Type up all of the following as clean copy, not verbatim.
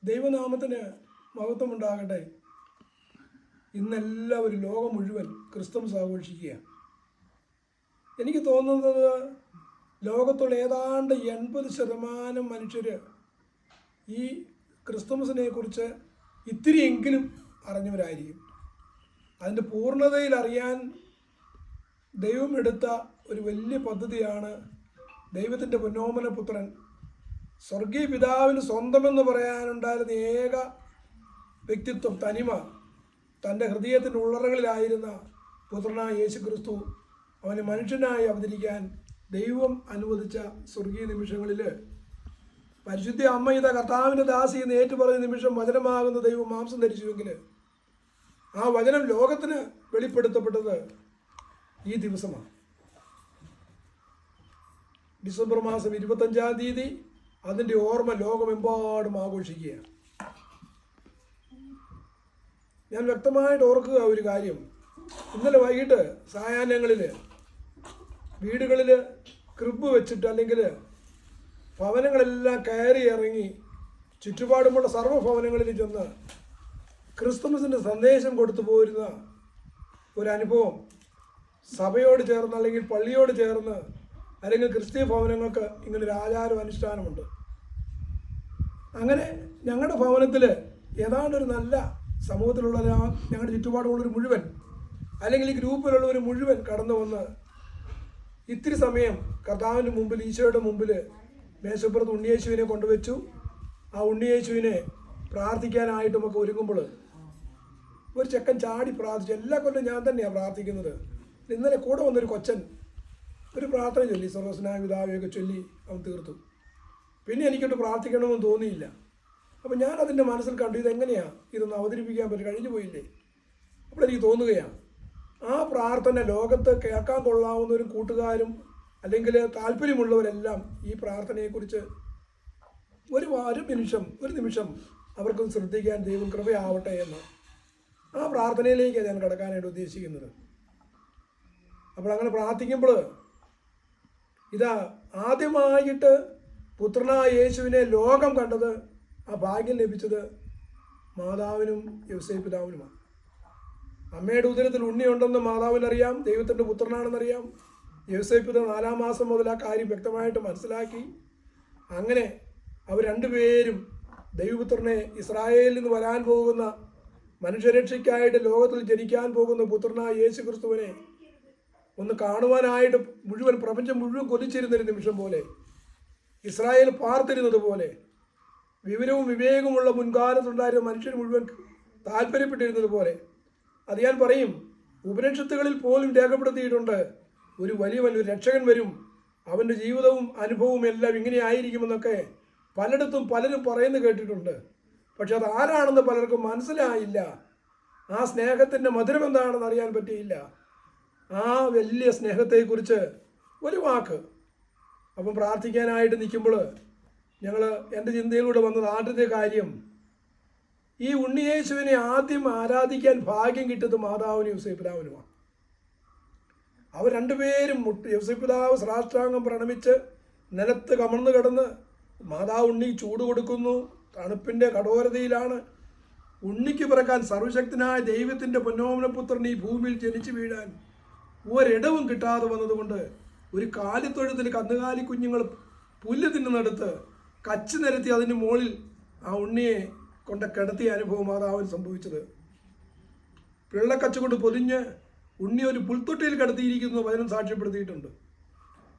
ദൈവനാമത്തിന് മഹത്വമുണ്ടാകട്ടെ. ഇന്നെല്ലാവരും ലോകം മുഴുവൻ ക്രിസ്തുമസ് ആഘോഷിക്കുക. എനിക്ക് തോന്നുന്നത് ലോകത്തുള്ള ഏതാണ്ട് 80% മനുഷ്യർ ഈ ക്രിസ്തുമസിനെ കുറിച്ച് ഇത്തിരിയെങ്കിലും അറിഞ്ഞവരായിരിക്കും. അതിൻ്റെ പൂർണ്ണതയിൽ അറിയാൻ ദൈവം എടുത്ത ഒരു വലിയ പദ്ധതിയാണ് ദൈവത്തിൻ്റെ പൊന്നോമന പുത്രൻ, സ്വർഗീയ പിതാവിന് സ്വന്തമെന്ന് പറയാനുണ്ടായിരുന്ന ഏക വ്യക്തിത്വം, തനിമ, തൻ്റെ ഹൃദയത്തിൻ്റെ ഉള്ളറകളിലായിരുന്ന പുത്രനായ യേശു ക്രിസ്തു അവന് മനുഷ്യനായി അവതരിക്കാൻ ദൈവം അനുവദിച്ച സ്വർഗീയ നിമിഷങ്ങളിൽ പരിശുദ്ധ അമ്മ ഇതാ കർത്താവിൻ്റെ ദാസി എന്ന് ഏറ്റുപറഞ്ഞ നിമിഷം വചനമാകുന്ന ദൈവം മാംസം ധരിച്ചുവെങ്കിൽ ആ വചനം ലോകത്തിന് വെളിപ്പെടുത്തപ്പെട്ടത് ഈ ദിവസമാണ്. ഡിസംബർ മാസം 25-ാം തീയതി അതിൻ്റെ ഓർമ്മ ലോകമെമ്പാടും ആഘോഷിക്കുകയാണ്. ഞാൻ വ്യക്തമായിട്ട് ഓർക്കുക ഒരു കാര്യം. ഇന്നലെ വൈകിട്ട് സായാഹ്നങ്ങളിൽ വീടുകളിൽ ക്രിബ് വെച്ചിട്ട് അല്ലെങ്കിൽ ഭവനങ്ങളെല്ലാം കയറി ഇറങ്ങി ചുറ്റുപാടുമുള്ള സർവ്വഭവനങ്ങളിൽ ചെന്ന് ക്രിസ്തുമസിൻ്റെ സന്ദേശം കൊടുത്തു പോരുന്ന ഒരനുഭവം സഭയോട് ചേർന്ന് അല്ലെങ്കിൽ പള്ളിയോട് ചേർന്ന് അല്ലെങ്കിൽ ക്രിസ്തീയ ഭവനങ്ങൾക്ക് ഇങ്ങനൊരു ആചാരം അനുഷ്ഠാനമുണ്ട്. അങ്ങനെ ഞങ്ങളുടെ ഭവനത്തിൽ ഏതാണ്ടൊരു നല്ല സമൂഹത്തിലുള്ള ഞങ്ങളുടെ ചുറ്റുപാടുമുള്ളൊരു മുഴുവൻ അല്ലെങ്കിൽ ഈ ഗ്രൂപ്പിലുള്ളവർ മുഴുവൻ കടന്നു വന്ന് ഇത്തിരി സമയം കർത്താവിൻ്റെ മുമ്പിൽ, ഈശോയുടെ മുമ്പിൽ മേശപ്പുറത്ത് ഉണ്ണിയേശുവിനെ കൊണ്ടുവച്ചു. ആ ഉണ്ണിയേശുവിനെ പ്രാർത്ഥിക്കാനായിട്ടുമൊക്കെ ഒരുങ്ങുമ്പോൾ ഒരു ചെക്കൻ ചാടി പ്രാർത്ഥിച്ചു. എല്ലാ കൊല്ലം ഞാൻ തന്നെയാണ് പ്രാർത്ഥിക്കുന്നത്. ഇന്നലെ കൂടെ വന്നൊരു കൊച്ചൻ ഒരു പ്രാർത്ഥന ചൊല്ലി, സർവസ്നായ പിതാവെയൊക്കെ ചൊല്ലി അവൻ തീർത്തു. പിന്നെ എനിക്കൊട്ട് പ്രാർത്ഥിക്കണമെന്ന് തോന്നിയില്ല. അപ്പം ഞാൻ അതിൻ്റെ മനസ്സിൽ കണ്ടു, ഇതെങ്ങനെയാണ് ഇതൊന്ന് അവതരിപ്പിക്കാൻ പറ്റും, കഴിഞ്ഞു പോയില്ലേ. അപ്പോൾ എനിക്ക് തോന്നുകയാണ് ആ പ്രാർത്ഥന ലോകത്ത് കേൾക്കാൻ കൊള്ളാവുന്ന ഒരു കൂട്ടുകാരും അല്ലെങ്കിൽ താല്പര്യമുള്ളവരെല്ലാം ഈ പ്രാർത്ഥനയെക്കുറിച്ച് ഒരു നിമിഷം അവർക്കൊന്ന് ശ്രദ്ധിക്കാൻ ദൈവം കൃപയാവട്ടെ എന്ന് ആ പ്രാർത്ഥനയിലേക്കാണ് ഞാൻ കടക്കാനായിട്ട് ഉദ്ദേശിക്കുന്നത്. അപ്പോൾ അങ്ങനെ പ്രാർത്ഥിക്കുമ്പോൾ ഇതാ ആദ്യമായിട്ട് പുത്രനായ യേശുവിനെ ലോകം കണ്ടത്, ആ ഭാഗ്യം ലഭിച്ചത് മാതാവിനും യോസേപ്പ് പിതാവിനുമാണ്. അമ്മയുടെ ഉദരത്തിൽ ഉണ്ണിയുണ്ടെന്ന് മാതാവിനറിയാം, ദൈവത്തിൻ്റെ പുത്രനാണെന്നറിയാം. യോസേപ്പ് പിതാവ് 4-ാം മാസം മുതൽ ആ കാര്യം വ്യക്തമായിട്ട് മനസ്സിലാക്കി. അങ്ങനെ അവർ രണ്ടുപേരും ദൈവപുത്രനെ, ഇസ്രായേലിൽ നിന്ന് വരാൻ പോകുന്ന മനുഷ്യരക്ഷയ്ക്കായിട്ട് ലോകത്തിൽ ജനിക്കാൻ പോകുന്ന പുത്രനായ യേശു ക്രിസ്തുവിനെ ഒന്ന് കാണുവാനായിട്ട് മുഴുവൻ പ്രപഞ്ചം മുഴുവൻ കൊതിച്ചിരുന്നൊരു നിമിഷം പോലെ, ഇസ്രായേൽ പാർത്തിരുന്നത് പോലെ, വിവരവും വിവേകമുള്ള മുൻകാലത്തുണ്ടായിരുന്ന മനുഷ്യർ മുഴുവൻ താല്പര്യപ്പെട്ടിരുന്നത് പോലെ, അത് ഞാൻ പറയും, ഉപനിഷത്തുകളിൽ പോലും രേഖപ്പെടുത്തിയിട്ടുണ്ട്, ഒരു വലിയ രക്ഷകൻ വരും, അവൻ്റെ ജീവിതവും അനുഭവവും എല്ലാം ഇങ്ങനെ ആയിരിക്കുമെന്നൊക്കെ പലയിടത്തും പലരും പറയുന്നത് കേട്ടിട്ടുണ്ട്. പക്ഷെ അത് ആരാണെന്ന് പലർക്കും മനസ്സിലായില്ല. ആ സ്നേഹത്തിൻ്റെ മധുരം എന്താണെന്ന് അറിയാൻ പറ്റിയില്ല. ആ വലിയ സ്നേഹത്തെക്കുറിച്ച് ഒരു വാക്ക്. അപ്പം പ്രാർത്ഥിക്കാനായിട്ട് നിൽക്കുമ്പോൾ എൻ്റെ ചിന്തയിലൂടെ വന്നത് ആദ്യത്തെ കാര്യം, ഈ ഉണ്ണിയേശുവിനെ ആദ്യം ആരാധിക്കാൻ ഭാഗ്യം കിട്ടിയത് മാതാവിനും യോസേപ്പ് പിതാവിനുമാണ്. അവർ രണ്ടുപേരും യോസേപ്പ് പിതാവ് സാഷ്ടാംഗം പ്രണമിച്ച് നിലത്ത് കമർന്നു കിടന്ന് മാതാവ് ഉണ്ണി ചൂട് കൊടുക്കുന്നു. തണുപ്പിൻ്റെ കഠോരതയിലാണ്. ഉണ്ണിക്ക് പിറക്കാൻ സർവശക്തനായ ദൈവത്തിൻ്റെ പൊന്നോമനപുത്രൻ ഈ ഭൂമിയിൽ ജനിച്ചു വീഴാൻ ഒരിടവും കിട്ടാതെ വന്നതുകൊണ്ട് ഒരു കാലിത്തൊഴുത്തിൽ കന്നുകാലി കുഞ്ഞുങ്ങൾ പുല്ല് തിന്നുന്നെടുത്ത് കച്ച് നിരത്തി അതിന് മുകളിൽ ആ ഉണ്ണിയെ കൊണ്ട് കിടത്തിയ അനുഭവം മാതാവിന് സംഭവിച്ചത്. പിള്ളക്കച്ച് കൊണ്ട് പൊതിഞ്ഞ് ഉണ്ണി ഒരു പുൽത്തൊട്ടിയിൽ കിടത്തിയിരിക്കുന്നു വചനം സാക്ഷ്യപ്പെടുത്തിയിട്ടുണ്ട്.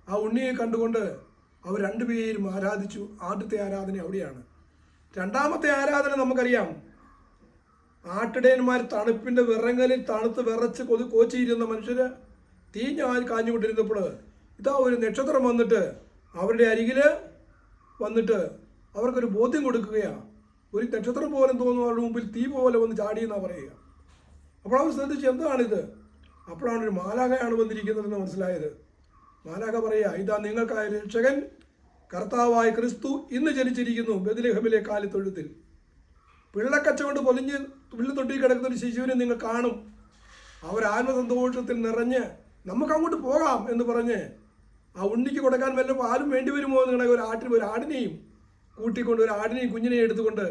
ആ ഉണ്ണിയെ കണ്ടുകൊണ്ട് അവർ രണ്ടുപേരും ആരാധിച്ചു. ആദ്യത്തെ ആരാധന അവിടെയാണ്. രണ്ടാമത്തെ ആരാധന നമുക്കറിയാം. ആട്ടിടയന്മാർ തണുപ്പിൻ്റെ വിറങ്ങലിൽ തണുത്ത് വിറച്ച് കോച്ചിയിരുന്ന മനുഷ്യർ കാഞ്ഞുകൊണ്ടിരുന്നപ്പോൾ ഇതാ ഒരു നക്ഷത്രം വന്നിട്ട് അവരുടെ അരികിൽ വന്നിട്ട് അവർക്കൊരു ബോധ്യം കൊടുക്കുകയാണ്. ഒരു നക്ഷത്രം പോലും തോന്നുന്നു അവരുടെ മുമ്പിൽ തീ പോലെ വന്ന് ചാടിയെന്നാണ് പറയുക. അപ്പോൾ അവർ ശ്രദ്ധിച്ച് എന്താണിത്? അപ്പോഴാണ് ഒരു മാലാഖയാണ് വന്നിരിക്കുന്നതെന്ന് മനസ്സിലായത്. മാലാഖ പറയുക, ഇതാ നിങ്ങൾക്കായ രക്ഷകൻ കർത്താവായ ക്രിസ്തു ഇന്ന് ജനിച്ചിരിക്കുന്നു ബെത്ലഹേമിലെ കാലിത്തൊഴുത്തിൽ. പിള്ളക്കച്ച കൊണ്ട് പൊലിഞ്ഞ് പുല്ലുതൊട്ടി കിടക്കുന്ന ഒരു ശിശുവിനെ നിങ്ങൾ കാണും. അവർ ആത്മസന്തോഷത്തിൽ നിറഞ്ഞ് നമുക്ക് അങ്ങോട്ട് പോകാം എന്ന് പറഞ്ഞ് ആ ഉണ്ണിക്ക് കൊടുക്കാൻ വല്ല പാലും വേണ്ടി വരുമോ എന്ന് ഒരു ആടിനെയും കൂട്ടിക്കൊണ്ട്, ഒരു ആടിനെയും കുഞ്ഞിനെയും എടുത്തുകൊണ്ട്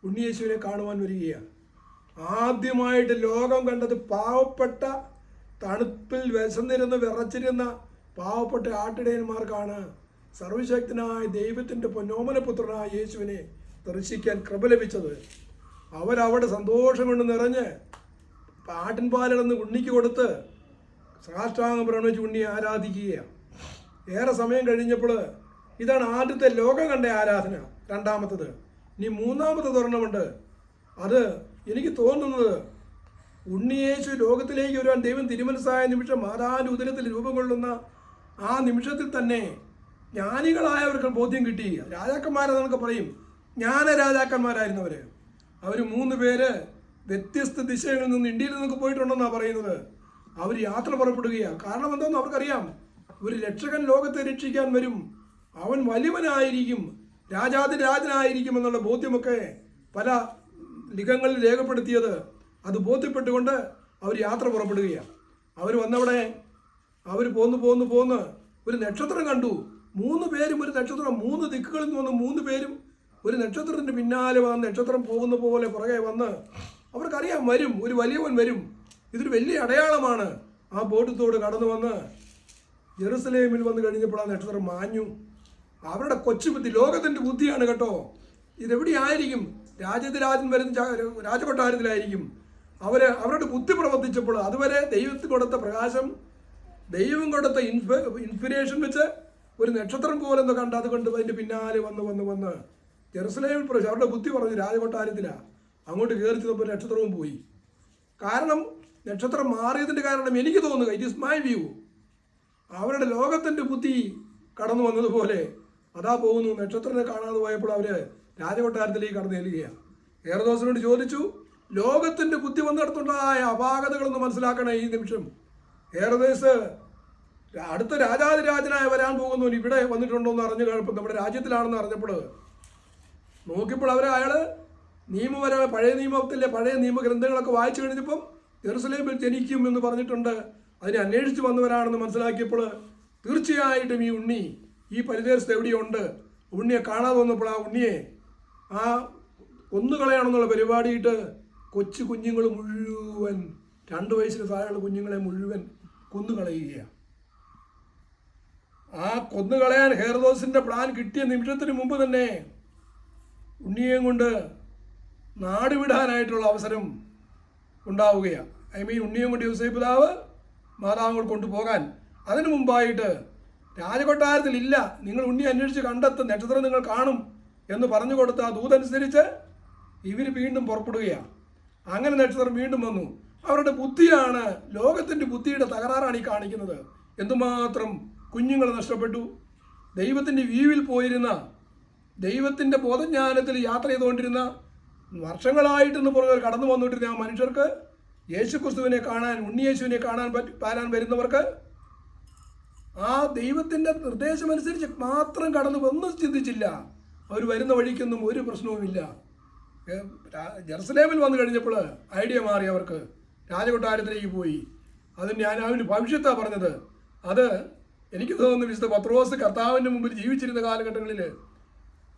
ഉണ്ണിയേശുവിനെ കാണുവാൻ വരികയാണ്. ആദ്യമായിട്ട് ലോകം കണ്ടത് പാവപ്പെട്ട, തണുപ്പിൽ വിശന്നിരുന്ന് വിറച്ചിരുന്ന പാവപ്പെട്ട ആട്ടിടയന്മാർക്കാണ് സർവശക്തനായ ദൈവത്തിൻ്റെ പൊന്നോമനപുത്രനായ യേശുവിനെ ദർശിക്കാൻ കൃപ ലഭിച്ചത്. അവരവിടെ സന്തോഷം കൊണ്ട് നിറഞ്ഞ് ആട്ടിൻപാലിടന്ന് ഉണ്ണിക്ക് കൊടുത്ത് സാഷ്ടാംഗം പ്രണമിച്ച് ഉണ്ണിയെ ആരാധിക്കുകയാണ്. ഏറെ സമയം കഴിഞ്ഞപ്പോൾ ഇതാണ് ആദ്യത്തെ ലോകം കണ്ട ആരാധന. രണ്ടാമത്തത് ഇനി മൂന്നാമത്തെ തുറന്നമുണ്ട്. അത് എനിക്ക് തോന്നുന്നത് ഉണ്ണിയേശു ലോകത്തിലേക്ക് വരുവാൻ ദൈവം തിരുമനസ്സായ നിമിഷം മാതാവിൻ്റെ ഉദരത്തിൽ രൂപം കൊള്ളുന്ന ആ നിമിഷത്തിൽ തന്നെ ജ്ഞാനികളായവർക്ക് ബോധ്യം കിട്ടി. രാജാക്കന്മാരെന്നൊക്കെ പറയും, ജ്ഞാന രാജാക്കന്മാരായിരുന്നവർ. അവർ 3 പേര് വ്യത്യസ്ത ദിശകളിൽ നിന്ന് ഇന്ത്യയിൽ നിന്നൊക്കെ പോയിട്ടുണ്ടെന്നാണ് പറയുന്നത്. അവർ യാത്ര പുറപ്പെടുകയാണ്. കാരണം എന്താണെന്ന് അവർക്കറിയാം, ഒരു രക്ഷകൻ ലോകത്തെ രക്ഷിക്കാൻ വരും, അവൻ വലിയവനായിരിക്കും, രാജാതിരാജനായിരിക്കും എന്നുള്ള ബോധ്യമൊക്കെ പല ലിഖങ്ങളിൽ രേഖപ്പെടുത്തിയത്. അത് ബോധ്യപ്പെട്ടുകൊണ്ട് അവർ യാത്ര പുറപ്പെടുകയാണ്. അവർ വന്നവിടെ അവർ പോന്ന് ഒരു നക്ഷത്രം കണ്ടു. 3 പേരും ഒരു നക്ഷത്രം, 3 ദിക്കുകളിൽ നിന്ന് വന്ന് 3 പേരും ഒരു നക്ഷത്രത്തിൻ്റെ പിന്നാലെ വന്ന് നക്ഷത്രം പോകുന്ന പോലെ പുറകെ വന്ന് അവർക്കറിയാം വരും, ഒരു വലിയവൻ വരും, ഇതൊരു വലിയ അടയാളമാണ്. ആ ബോധത്തോട് കടന്നു വന്ന് ജെറുസലേമിൽ വന്ന് കഴിഞ്ഞപ്പോൾ ആ നക്ഷത്രം മാഞ്ഞു. അവരുടെ കൊച്ചുബുദ്ധി, ലോകത്തിൻ്റെ ബുദ്ധിയാണ് കേട്ടോ. ഇതെവിടെയായിരിക്കും? രാജ്യത്തിരാജൻ വരുന്ന രാജകൊട്ടാരത്തിലായിരിക്കും. അവരുടെ ബുദ്ധി പ്രവർത്തിച്ചപ്പോൾ അതുവരെ ദൈവത്തിന് കൊടുത്ത പ്രകാശം, ദൈവം കൊടുത്ത ഇൻസ്പിരേഷൻ വെച്ച് ഒരു നക്ഷത്രം പോലെ എന്ന് കണ്ട് അതുകൊണ്ട് അതിൻ്റെ പിന്നാലെ വന്ന് ജെറുസലേമിൽ പ്രവേശിച്ചു. അവരുടെ ബുദ്ധി പറഞ്ഞു രാജകൊട്ടാരത്തിലാണ്. അങ്ങോട്ട് കയറി ചെന്നപ്പോൾ നക്ഷത്രവും പോയി. കാരണം നക്ഷത്രം മാറിയതിൻ്റെ കാരണം എനിക്ക് തോന്നുക, ഇറ്റ് ഈസ് മൈ വ്യൂ, അവരുടെ ലോകത്തിൻ്റെ ബുദ്ധി കടന്നു വന്നതുപോലെ അതാ പോകുന്നു. നക്ഷത്രത്തെ കാണാതെ പോയപ്പോൾ അവർ രാജകൊട്ടാരത്തിലേക്ക് കടന്നു ചെല്ലുകയാണ്. ഹെരോദോസിനോട് ചോദിച്ചു, ലോകത്തിൻ്റെ ബുദ്ധി വന്നിടത്തുണ്ടായ അപാകതകളൊന്ന് മനസ്സിലാക്കണേ ഈ നിമിഷം. ഹെരോദോസ് അടുത്ത രാജാതിരാജനായി വരാൻ പോകുന്നു, ഇവിടെ വന്നിട്ടുണ്ടോ എന്ന് അറിഞ്ഞു കഴിഞ്ഞപ്പോൾ, നമ്മുടെ രാജ്യത്തിലാണെന്ന് അറിഞ്ഞപ്പോൾ നോക്കിയപ്പോൾ അയാൾ പഴയ നിയമത്തിലെ പഴയ നിയമഗ്രന്ഥങ്ങളൊക്കെ വായിച്ചു കഴിഞ്ഞപ്പം ജെറുസലേമിൽ ജനിക്കും എന്ന് പറഞ്ഞിട്ടുണ്ട്. അതിനെ അന്വേഷിച്ച് വന്നവരാണെന്ന് മനസ്സിലാക്കിയപ്പോൾ തീർച്ചയായിട്ടും ഈ ഉണ്ണി ഈ പരിദേശത്ത് എവിടെയുണ്ട്. ഉണ്ണിയെ കാണാതെ വന്നപ്പോൾ ആ ഉണ്ണിയെ കൊന്നുകളയാണെന്നുള്ള പരിപാടിയിട്ട് കൊച്ചു കുഞ്ഞുങ്ങൾ മുഴുവൻ, 2 വയസ്സിന് താഴെയുള്ള കുഞ്ഞുങ്ങളെ മുഴുവൻ കൊന്നുകളയുകയാണ്. ആ കൊന്നുകളയാൻ ഹെരോദോസിൻ്റെ പ്ലാൻ കിട്ടിയ നിമിഷത്തിന് മുമ്പ് തന്നെ ഉണ്ണിയെയും കൊണ്ട് നാട് വിടാനായിട്ടുള്ള അവസരം ഉണ്ടാവുകയാണ്. ഉണ്ണിയും കൊണ്ട് യോസേപ്പ് പിതാവ് മാതാവ് കൊണ്ടുപോകാൻ അതിനു മുമ്പായിട്ട് രാജകൊട്ടാരത്തിൽ ഇല്ല, നിങ്ങൾ ഉണ്ണി അന്വേഷിച്ച് കണ്ടെത്തും, നക്ഷത്രം നിങ്ങൾ കാണും എന്ന് പറഞ്ഞു കൊടുത്ത ആ ദൂതനുസരിച്ച് ഇവർ വീണ്ടും പുറപ്പെടുകയാണ്. അങ്ങനെ നക്ഷത്രം വീണ്ടും വന്നു. അവരുടെ ബുദ്ധിയാണ്, ലോകത്തിൻ്റെ ബുദ്ധിയുടെ തകരാറാണ് ഈ കാണിക്കുന്നത്. എന്തുമാത്രം കുഞ്ഞുങ്ങൾ നഷ്ടപ്പെട്ടു. ദൈവത്തിൻ്റെ വ്യൂവിൽ പോയിരുന്ന, ദൈവത്തിൻ്റെ ബോധജ്ഞാനത്തിൽ യാത്ര ചെയ്തുകൊണ്ടിരുന്ന, വർഷങ്ങളായിട്ടെന്ന് പുറകെ കടന്നു വന്നിട്ടിരുന്ന ആ മനുഷ്യർക്ക് യേശുക്രിസ്തുവിനെ കാണാൻ, ഉണ്ണിയേശുവിനെ കാണാൻ വരുന്നവർക്ക് ആ ദൈവത്തിൻ്റെ നിർദ്ദേശമനുസരിച്ച് മാത്രം കടന്നു ഒന്നും ചിന്തിച്ചില്ല. അവർ വരുന്ന വഴിക്കൊന്നും ഒരു പ്രശ്നവുമില്ല. ജെറുസലേമിൽ വന്നു കഴിഞ്ഞപ്പോൾ ഐഡിയ മാറി, അവർക്ക് രാജകൊട്ടാരത്തിലേക്ക് പോയി. അത് ഞാൻ അവന് ഭവിഷ്യത്താണ് പറഞ്ഞത്. അത് എനിക്ക് തോന്നുന്നു വിശുദ്ധ പത്രോസ് കർത്താവിൻ്റെ മുമ്പിൽ ജീവിച്ചിരുന്ന കാലഘട്ടങ്ങളിൽ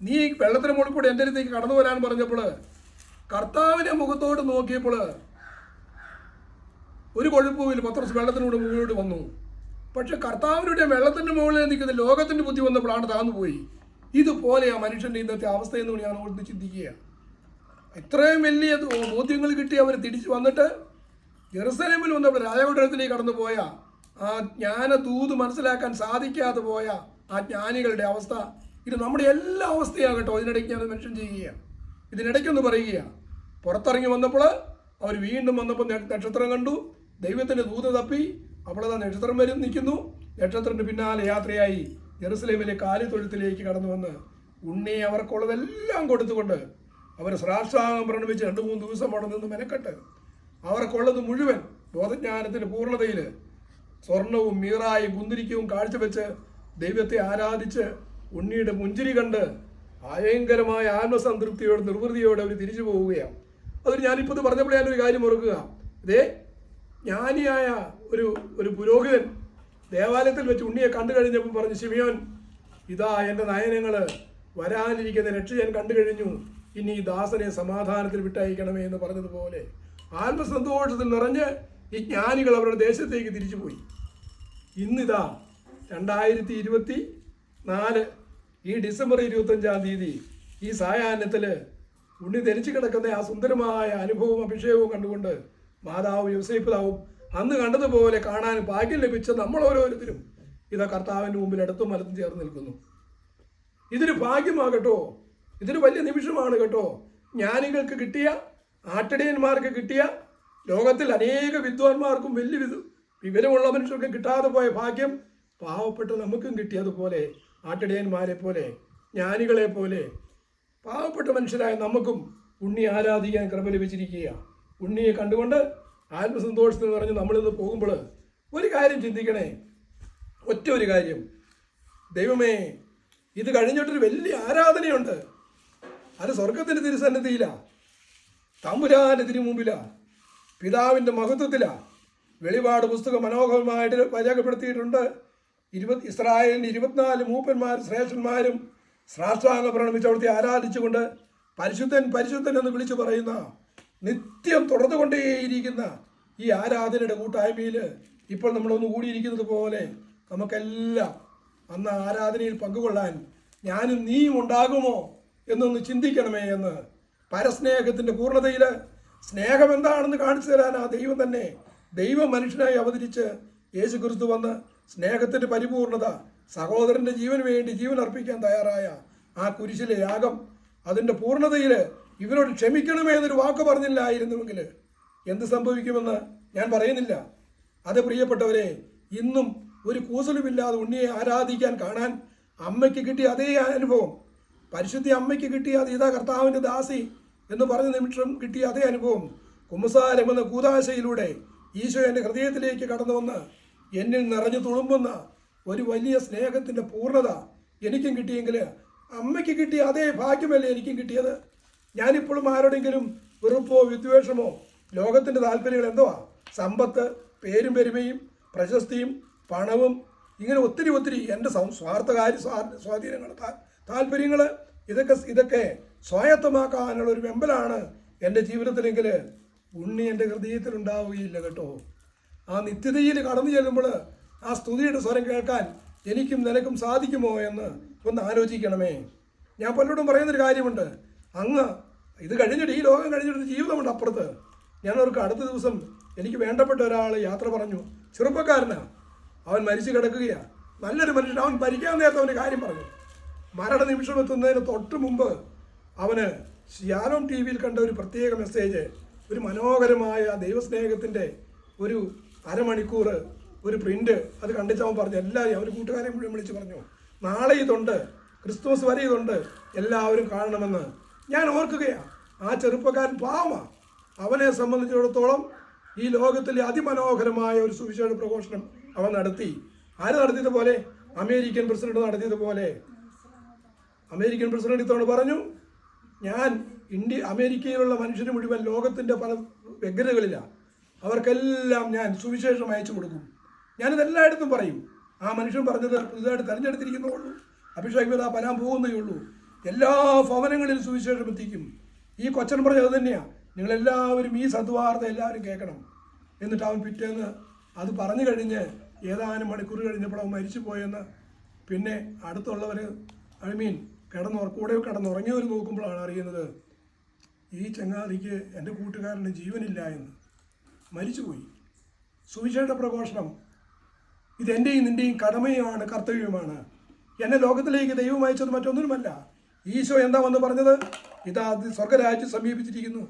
നീ വെള്ളത്തിന് മുകളിൽ കൂടെ എൻ്റെ അടുത്തേക്ക് കടന്നു വരാൻ പറഞ്ഞപ്പോൾ കർത്താവിൻ്റെ മുഖത്തോട്ട് നോക്കിയപ്പോൾ ഒരു കുഴപ്പമില്ല, പത്രോസ് വെള്ളത്തിനൂടെ മുകളിലോട്ട് വന്നു. പക്ഷെ കർത്താവിനുടെ വെള്ളത്തിൻ്റെ മുകളിൽ നിൽക്കുന്ന ലോകത്തിൻ്റെ ബുദ്ധി വന്നപ്പോഴാണ് താന്നു പോയി. ഇതുപോലെ ആ മനുഷ്യൻ്റെ ഇന്നത്തെ അവസ്ഥയെന്ന് ഞാൻ ഓർത്ത് ചിന്തിക്കുക. ഇത്രയും വലിയ ബോധ്യങ്ങൾ കിട്ടി അവർ തിരിച്ചു വന്നിട്ട് ജെറുസലേമിൽ വന്നപ്പോൾ രാജകൊട്ടാരത്തിലേക്ക് കടന്നു പോയ ആ ജ്ഞാനദൂത് മനസ്സിലാക്കാൻ സാധിക്കാതെ പോയ ആ ജ്ഞാനികളുടെ അവസ്ഥ, ഇത് നമ്മുടെ എല്ലാ അവസ്ഥയാകട്ടോ. ഇതിനിടയ്ക്ക് ഞാൻ മെൻഷൻ ചെയ്യുകയാണ്, ഇതിനിടയ്ക്കൊന്ന് പറയുകയാണ്. പുറത്തിറങ്ങി വന്നപ്പോൾ അവർ വീണ്ടും വന്നപ്പോൾ നക്ഷത്രം കണ്ടു, ദൈവത്തിൻ്റെ ദൂത് തപ്പി. അപ്പോൾ ആ നക്ഷത്രം വരും നിൽക്കുന്നു. നക്ഷത്രത്തിൻ്റെ പിന്നാലെ യാത്രയായി ജെറുസലേമിലെ കാലിത്തൊഴുത്തിലേക്ക് കടന്നു വന്ന് ഉണ്ണിയെ അവർക്കുള്ളതെല്ലാം കൊടുത്തുകൊണ്ട് അവർ ശ്രാഷ്ടാംഗം പ്രണമിച്ച് 2-3 ദിവസം അവിടെ നിന്ന് മെനക്കെട്ട് അവർക്കുള്ളത് മുഴുവൻ ബോധജ്ഞാനത്തിൻ്റെ പൂർണ്ണതയിൽ സ്വർണവും മീറായും കുന്തിരിക്കവും കാഴ്ചവെച്ച് ദൈവത്തെ ആരാധിച്ച് ഉണ്ണിയുടെ പുഞ്ചിരി കണ്ട് ഭയങ്കരമായ ആത്മസംതൃപ്തിയോടെ നിർവൃതിയോടെ അവർ തിരിച്ചു പോവുകയാണ്. അതൊരു ഞാനിപ്പോൾ ഇത് പറഞ്ഞപ്പോൾ ഞാനൊരു കാര്യം ഓർക്കുക. ഇതേ ജ്ഞാനിയായ ഒരു പുരോഹിതൻ ദേവാലയത്തിൽ വെച്ച് ഉണ്ണിയെ കണ്ടു കഴിഞ്ഞപ്പോൾ പറഞ്ഞു, ശിമിയോൻ, ഇതാ എൻ്റെ നയനങ്ങൾ, വരാനിരിക്കുന്ന രക്ഷ ഞാൻ കണ്ടു കഴിഞ്ഞു. ഇനി ഈ ദാസനെ സമാധാനത്തിൽ വിട്ടയക്കണമേ എന്ന് പറഞ്ഞതുപോലെ ആത്മസന്തോഷത്തിൽ നിറഞ്ഞ് ഈ ജ്ഞാനികൾ അവരുടെ ദേശത്തേക്ക് തിരിച്ചുപോയി. ഇന്നിതാ 2024 ഈ ഡിസംബർ 25-ാം തീയതി ഈ സായാഹ്നത്തിൽ ഉണ്ണി ധരിച്ചു കിടക്കുന്ന ആ സുന്ദരമായ അനുഭവവും അഭിഷേകവും കണ്ടുകൊണ്ട് മാതാവും യോസേപ്പിതാവും അന്ന് കണ്ടതുപോലെ കാണാൻ ഭാഗ്യം ലഭിച്ച നമ്മൾ ഓരോരുത്തരും ഇതാ കർത്താവിൻ്റെ മുമ്പിൽ ഇടത്തും വലത്തും ചേർന്ന് നിൽക്കുന്നു. ഇതൊരു ഭാഗ്യമാകട്ടോ, ഇതൊരു വലിയ നിമിഷമാണ് കേട്ടോ. ജ്ഞാനികൾക്ക് കിട്ടിയ, ആട്ടിടയന്മാർക്ക് കിട്ടിയ, ലോകത്തിൽ അനേക വിദ്വാൻമാർക്കും വലിയ വിവരമുള്ള മനുഷ്യർക്കും കിട്ടാതെ പോയ ഭാഗ്യം പാവപ്പെട്ട നമുക്കും കിട്ടിയതുപോലെ ആട്ടിടയന്മാരെ പോലെ, ജ്ഞാനികളെ പോലെ പാവപ്പെട്ട മനുഷ്യരായ നമുക്കും ഉണ്ണി ആരാധിക്കാൻ കൃപ ലഭിച്ചിരിക്കുക. ഉണ്ണിയെ കണ്ടുകൊണ്ട് ആത്മസന്തോഷത്തിൽ പറഞ്ഞ് നമ്മളിന്ന് പോകുമ്പോൾ ഒരു കാര്യം ചിന്തിക്കണേ, ഒറ്റ ഒരു കാര്യം. ദൈവമേ, ഇത് കഴിഞ്ഞിട്ടൊരു വലിയ ആരാധനയുണ്ട്. അത് സ്വർഗത്തിൻ്റെ തിരുസന്നിധിയിലാണ്, തമ്പുരാൻ്റെ തിരുമുമ്പിലാണ്, പിതാവിൻ്റെ മഹത്വത്തിലാണ്. വെളിപാട് പുസ്തകം മനോഹരമായിട്ട് രേഖപ്പെടുത്തിയിട്ടുണ്ട്. ഇസ്രായേലിൻ്റെ 24 മൂപ്പന്മാർ ശ്രേഷ്ഠന്മാരും സാഷ്ടാംഗ പ്രണമിച്ച് അവിടുത്തെ ആരാധിച്ചുകൊണ്ട് പരിശുദ്ധൻ പരിശുദ്ധൻ എന്ന് വിളിച്ചു പറയുന്ന, നിത്യം തുടർന്നുകൊണ്ടേയിരിക്കുന്ന ഈ ആരാധനയുടെ കൂട്ടായ്മയിൽ ഇപ്പോൾ നമ്മളൊന്ന് കൂടിയിരിക്കുന്നത് പോലെ നമുക്കെല്ലാം അന്ന് ആരാധനയിൽ പങ്കുകൊള്ളാൻ ഞാനും നീയും ഉണ്ടാകുമോ എന്നൊന്ന് ചിന്തിക്കണമേ എന്ന്. പരസ്നേഹത്തിൻ്റെ പൂർണ്ണതയിൽ സ്നേഹം എന്താണെന്ന് കാണിച്ചു തരാൻ ആ ദൈവം തന്നെ ദൈവം മനുഷ്യനായി അവതരിച്ച് യേശു ക്രിസ്തു വന്ന് സ്നേഹത്തിൻ്റെ പരിപൂർണത, സഹോദരൻ്റെ ജീവന് വേണ്ടി ജീവൻ അർപ്പിക്കാൻ തയ്യാറായ ആ കുരിശിലെ യാഗം, അതിൻ്റെ പൂർണ്ണതയിൽ ഇവരോട് ക്ഷമിക്കണമേ എന്നൊരു വാക്ക് പറഞ്ഞില്ലായിരുന്നുവെങ്കിൽ എന്ത് സംഭവിക്കുമെന്ന് ഞാൻ പറയുന്നില്ല. അത് പ്രിയപ്പെട്ടവരെ, ഇന്നും ഒരു കൂസലുമില്ലാതെ ഉണ്ണിയെ ആരാധിക്കാൻ കാണാൻ അമ്മയ്ക്ക് കിട്ടിയ അതേ അനുഭവം, പരിശുദ്ധ അമ്മയ്ക്ക് കിട്ടിയ ഇതാ കർത്താവിൻ്റെ ദാസി എന്ന് പറഞ്ഞ നിമിഷം കിട്ടിയ അതേ അനുഭവം, കുമ്പസാരം എന്ന കൂദാശയിലൂടെ ഈശോ എൻ്റെ ഹൃദയത്തിലേക്ക് കടന്നു വന്ന് എന്നിൽ നിറഞ്ഞു തുളുമ്പുന്ന ഒരു വലിയ സ്നേഹത്തിൻ്റെ പൂർണ്ണത എനിക്കും കിട്ടിയെങ്കിൽ അമ്മയ്ക്ക് കിട്ടിയ അതേ ഭാഗ്യമല്ലേ എനിക്കും കിട്ടിയത്. ഞാനിപ്പോഴും ആരോടെങ്കിലും വെറുപ്പോ വിദ്വേഷമോ ലോകത്തിൻ്റെ താല്പര്യങ്ങൾ എന്തുവാ, സമ്പത്ത്, പേരും പെരുമയും പ്രശസ്തിയും പണവും, ഇങ്ങനെ ഒത്തിരി ഒത്തിരി എൻ്റെ സ്വാർത്ഥകാര്യ സ്വാധീനങ്ങൾ, താല്പര്യങ്ങൾ, ഇതൊക്കെ സ്വായത്തമാക്കാനുള്ള ഒരു വെമ്പലാണ് എൻ്റെ ജീവിതത്തിലെങ്കിൽ ഉണ്ണി എൻ്റെ ഹൃദയത്തിലുണ്ടാവുകയില്ല കേട്ടോ. ആ നിത്യതയിൽ കടന്നു ചെല്ലുമ്പോൾ ആ സ്തുതിയുടെ സ്വരം കേൾക്കാൻ എനിക്കും നിനക്കും സാധിക്കുമോ എന്ന് ഒന്ന് ആലോചിക്കണമേ. ഞാൻ പലരോടും പറയുന്നൊരു കാര്യമുണ്ട്, അങ്ങ് ഇത് കഴിഞ്ഞിട്ട്, ഈ ലോകം കഴിഞ്ഞിട്ട് ജീവിതമുണ്ട് അപ്പുറത്ത്. ഞാനവർക്ക് അടുത്ത ദിവസം എനിക്ക് വേണ്ടപ്പെട്ട ഒരാൾ യാത്ര പറഞ്ഞു. ചെറുപ്പക്കാരനാണ്, അവൻ മരിച്ചു കിടക്കുകയാണ്, നല്ലൊരു മനുഷ്യൻ. അവൻ മരിക്കാൻ നേരത്തെ അവൻ്റെ കാര്യം പറഞ്ഞു. മരണ നിമിഷം എത്തുന്നതിന് തൊട്ട് മുമ്പ് അവന് യാലോം TV യിൽ കണ്ട ഒരു പ്രത്യേക മെസ്സേജ്, ഒരു മനോഹരമായ ദൈവസ്നേഹത്തിൻ്റെ ഒരു അരമണിക്കൂർ ഒരു പ്രിൻ്റ്, അത് കണ്ടിച്ചവൻ പറഞ്ഞു. എല്ലാവരും അവർ കൂട്ടുകാരെ മുഴുവൻ വിളിച്ച് പറഞ്ഞു, നാളെ ഇതുണ്ട്, ക്രിസ്തുമസ് വരെ ഇതുണ്ട്, എല്ലാവരും കാണണമെന്ന്. ഞാൻ ഓർക്കുകയാണ്, ആ ചെറുപ്പക്കാരൻ പാവമാണ്. അവനെ സംബന്ധിച്ചിടത്തോളം ഈ ലോകത്തിലെ അതിമനോഹരമായ ഒരു സുവിശേഷ പ്രഘോഷണം അവൻ നടത്തി. ആര് നടത്തിയതുപോലെ? അമേരിക്കൻ പ്രസിഡന്റ് നടത്തിയതുപോലെ. അമേരിക്കൻ പ്രസിഡന്റ് ഇത്തവണ പറഞ്ഞു, ഞാൻ അമേരിക്കയിലുള്ള മനുഷ്യന് മുഴുവൻ ലോകത്തിൻ്റെ പല വ്യഗ്രതകളിലാണ്, അവർക്കെല്ലാം ഞാൻ സുവിശേഷം അയച്ചു കൊടുക്കും. ഞാനിതെല്ലായിടത്തും പറയും. ആ മനുഷ്യൻ പറഞ്ഞത് പുതുതായിട്ട് തെരഞ്ഞെടുത്തിരിക്കുന്നുള്ളൂ, അഭിഷേകത വരാൻ പോകുന്നേ ഉള്ളൂ, എല്ലാ ഭവനങ്ങളിലും സുവിശേഷം എത്തിക്കും. ഈ കൊച്ചൻ പറഞ്ഞത് അത് തന്നെയാണ്, നിങ്ങളെല്ലാവരും ഈ സദ്വാർത്ത എല്ലാവരും കേൾക്കണം. എന്നിട്ട് അവൻ പിറ്റേന്ന് അത് പറഞ്ഞു കഴിഞ്ഞ് ഏതാനും മണിക്കൂർ കഴിഞ്ഞപ്പോൾ അവൻ മരിച്ചു പോയെന്ന് പിന്നെ അടുത്തുള്ളവർ കൂടെ കിടന്നുറങ്ങിയവർ നോക്കുമ്പോഴാണ് അറിയുന്നത്, ഈ ചങ്ങാതിക്ക് എൻ്റെ കൂട്ടുകാരന് ജീവനില്ല എന്ന്, മരിച്ചുപോയി. സുവിശേഷ പ്രഘോഷണം ഇതെൻ്റെയും നിൻ്റെയും കടമയുമാണ്, കർത്തവ്യമാണ്. എന്നെ ലോകത്തിലേക്ക് ദൈവം അയച്ചത് മറ്റൊന്നിനുമല്ല. ഈശോ എന്താ വന്ന് പറഞ്ഞത്? ഇതാ സ്വർഗരാജ്യം സമീപിച്ചിരിക്കുന്നു,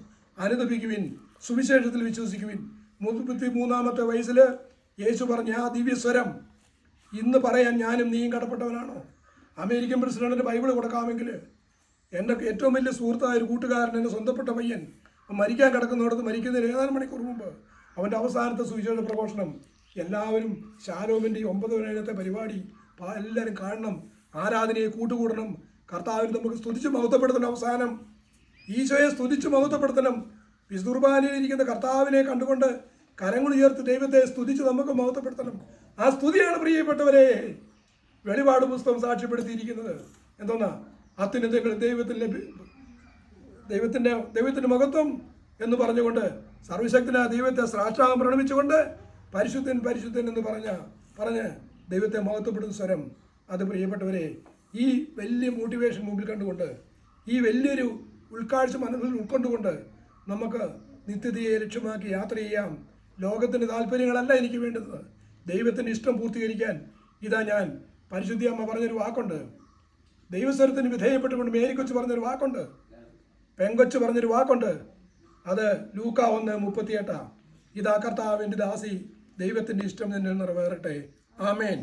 അനുദപിക്കുവിൻ, സുവിശേഷത്തിൽ വിശ്വസിക്കുവിൻ. 33-ാമത്തെ വയസ്സിൽ യേശു പറഞ്ഞ ആ ദിവ്യസ്വരം ഇന്ന് പറയാൻ ഞാനും നീയും കടപ്പെട്ടവനാണോ? അമേരിക്കൻ പ്രസിഡന്റിന് ബൈബിൾ കൊടുക്കാമെങ്കിൽ എൻ്റെ ഏറ്റവും വലിയ സുഹൃത്തായ ഒരു കൂട്ടുകാരൻ, എൻ്റെ സ്വന്തപ്പെട്ട പയ്യൻ, മരിക്കാൻ കിടക്കുന്നിടത്ത് മരിക്കുന്നതിന് ഏതാനും മണിക്കൂർ മുമ്പ് അവൻ്റെ അവസാനത്തെ സുവിശേഷ പ്രഘോഷണം എല്ലാവരും ശാലോമിൻ്റെ 9 പരിപാടി എല്ലാവരും കാണണം, ആരാധനയെ കൂട്ടുകൂടണം, കർത്താവിന് നമുക്ക് സ്തുതിച്ച് മഹത്വപ്പെടുത്തണം. അവസാനം ഈശോയെ സ്തുതിച്ച് മഹത്വപ്പെടുത്തണം. വിശുദ്ധുർബാനയിലിരിക്കുന്ന കർത്താവിനെ കണ്ടുകൊണ്ട് കരങ്ങൾ ഉയർത്തി ദൈവത്തെ സ്തുതിച്ച് നമുക്ക് മഹത്വപ്പെടുത്തണം. ആ സ്തുതിയാണ് പ്രിയപ്പെട്ടവരെ വെളിപാട് പുസ്തകം സാക്ഷ്യപ്പെടുത്തിയിരിക്കുന്നത്. എന്തോന്നാ? അത്യുന്നതങ്ങളിൽ ദൈവത്തിൽ ദൈവത്തിൻ്റെ മഹത്വം എന്ന് പറഞ്ഞുകൊണ്ട് സർവശക്തനായ ദൈവത്തെ സാഷ്ടാംഗം പ്രണമിച്ചുകൊണ്ട് പരിശുദ്ധൻ പരിശുദ്ധൻ എന്ന് പറഞ്ഞ് ദൈവത്തെ മഹത്വപ്പെടുന്ന സ്വരം, അത് പ്രിയപ്പെട്ടവരെ ഈ വലിയ മോട്ടിവേഷൻ മുമ്പിൽ കണ്ടുകൊണ്ട്, ഈ വലിയൊരു ഉൾക്കാഴ്ച മനസ്സിൽ ഉൾക്കൊണ്ടുകൊണ്ട് നമുക്ക് നിത്യതയെ ലക്ഷ്യമാക്കി യാത്ര ചെയ്യാം. ലോകത്തിൻ്റെ താല്പര്യങ്ങളല്ല എനിക്ക് വേണ്ടത്, ദൈവത്തിൻ്റെ ഇഷ്ടം പൂർത്തീകരിക്കാൻ ഇതാ ഞാൻ. പരിശുദ്ധി അമ്മ പറഞ്ഞൊരു വാക്കുണ്ട്, ദൈവസ്വരത്തിന് വിധേയപ്പെട്ടുകൊണ്ട് മേരിക്കൊച്ച് പറഞ്ഞൊരു വാക്കുണ്ട്, പെങ്കൊച്ച് പറഞ്ഞൊരു വാക്കുണ്ട്. അത് ലൂക്ക 1:38. ഇതാ കർത്താവിൻ്റെ ദാസി, ദൈവത്തിൻ്റെ ഇഷ്ടം നിന്നിൽ നിറവേറട്ടെ. ആമേൻ.